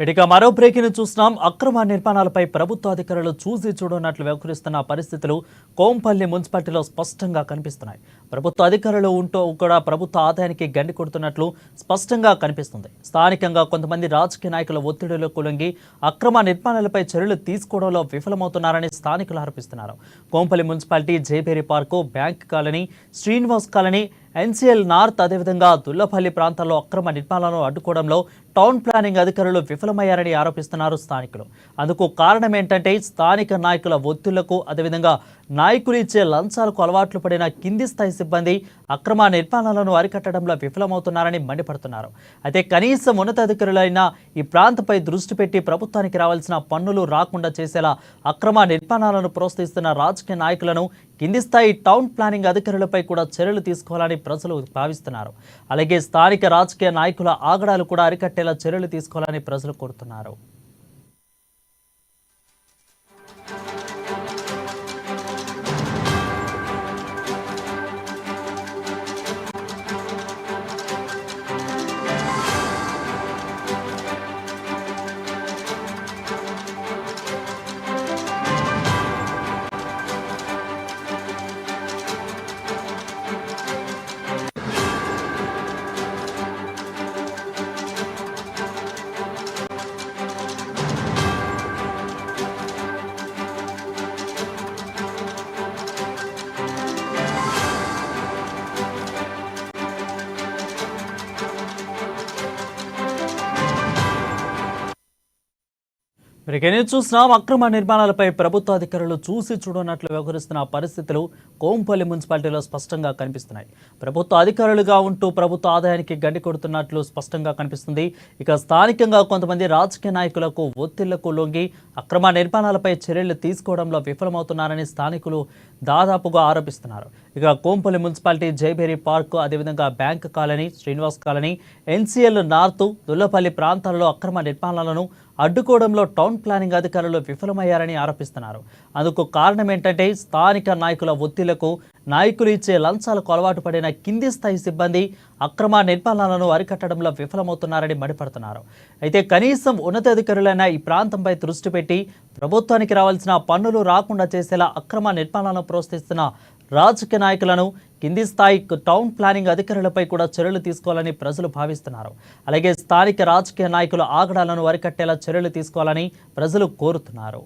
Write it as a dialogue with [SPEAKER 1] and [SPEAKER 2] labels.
[SPEAKER 1] ఇక మరో బ్రేకింగ్ చూస్తున్నాం. అక్రమ నిర్మాణాలపై ప్రభుత్వ అధికారులు చూసి చూడనట్లు వ్యవహరిస్తున్న పరిస్థితులు కోంపల్లి మున్సిపాలిటీలో స్పష్టంగా కనిపిస్తున్నాయి. ప్రభుత్వ అధికారులు ఉంటూ కూడా ప్రభుత్వ ఆదాయానికి గండి కొడుతున్నట్లు స్పష్టంగా కనిపిస్తుంది. స్థానికంగా కొంతమంది రాజకీయ నాయకుల ఒత్తిడిలకు లొంగి అక్రమ నిర్మాణాలపై చర్యలు తీసుకోవడంలో విఫలమవుతున్నారని స్థానికులు ఆరోపిస్తున్నారు. Kompally municipality Jayabheri park, bank colony, Srinivas colony, NCL north, అదేవిధంగా దుల్లపల్లి ప్రాంతాల్లో అక్రమ నిర్మాణాలను అడ్డుకోవడంలో టౌన్ ప్లానింగ్ అధికారులు విఫలమయ్యారని ఆరోపిస్తున్నారు స్థానికులు. అందుకు కారణం ఏంటంటే స్థానిక నాయకుల ఒత్తిళ్లకు, అదేవిధంగా నాయకులు ఇచ్చే లంచాలకు అలవాట్లు పడిన కింది స్థాయి సిబ్బంది అక్రమ నిర్మాణాలను అరికట్టడంలో విఫలమవుతున్నారని మండిపడుతున్నారు. అయితే కనీసం ఉన్నతాధికారులైన ఈ ప్రాంతంపై దృష్టి పెట్టి ప్రభుత్వానికి రావాల్సిన పన్నులు రాకుండా చేసేలా అక్రమ నిర్మాణాలను ప్రోత్సహిస్తున్న రాజకీయ నాయకులను, కింది స్థాయి టౌన్ ప్లానింగ్ అధికారులపై కూడా చర్యలు తీసుకోవాలని ప్రజలు భావిస్తున్నారు. అలాగే స్థానిక రాజకీయ నాయకుల ఆగడాలు కూడా అరికట్టేలా చర్యలు తీసుకోవాలని ప్రజలు కోరుతున్నారు. చూస్తున్నాం. అక్రమ నిర్మాణాలపై ప్రభుత్వ అధికారులు చూసి చూడనట్లు వ్యవహరిస్తున్న పరిస్థితులు కోంపల్లి మున్సిపాలిటీలో స్పష్టంగా కనిపిస్తున్నాయి. ప్రభుత్వ అధికారులుగా ఉంటూ ప్రభుత్వ ఆదాయానికి గండి కొడుతున్నట్లు స్పష్టంగా కనిపిస్తుంది. ఇక స్థానికంగా కొంతమంది రాజకీయ నాయకులకు ఒత్తిళ్లకు లొంగి అక్రమ నిర్మాణాలపై చర్యలు తీసుకోవడంలో విఫలమవుతున్నారని స్థానికులు దాదాపుగా ఆరోపిస్తున్నారు. ఇక కోంపల్లి మున్సిపాలిటీ జైబేరి పార్క్, అదేవిధంగా bank colony, Srinivas colony, NCL north, Dulapally ప్రాంతాలలో అక్రమ నిర్మాణాలను అడ్డుకోవడంలో టౌన్ ప్లానింగ్ అధికారులు విఫలమయ్యారని ఆరోపిస్తున్నారు. అందుకు కారణం ఏంటంటే స్థానిక నాయకుల ఒత్తిళ్లకు, నాయకులు ఇచ్చే లంచాలకు అలవాటు పడిన కింది స్థాయి సిబ్బంది అక్రమ నిర్మాణాలను అరికట్టడంలో విఫలమవుతున్నారని మండిపడుతున్నారు. అయితే కనీసం ఉన్నతాధికారులైన ఈ ప్రాంతంపై దృష్టి పెట్టి ప్రభుత్వానికి రావాల్సిన పన్నులు రాకుండా చేసేలా అక్రమ నిర్మాణాలను ప్రోత్సహిస్తున్న రాజకీయ నాయకులను, కింది స్థాయి టౌన్ ప్లానింగ్ అధికారులపై కూడా చర్యలు తీసుకోవాలని ప్రజలు భావిస్తున్నారు. అలాగే స్థానిక రాజకీయ నాయకుల ఆగడాలను అరికట్టేలా చర్యలు తీసుకోవాలని ప్రజలు కోరుతున్నారు.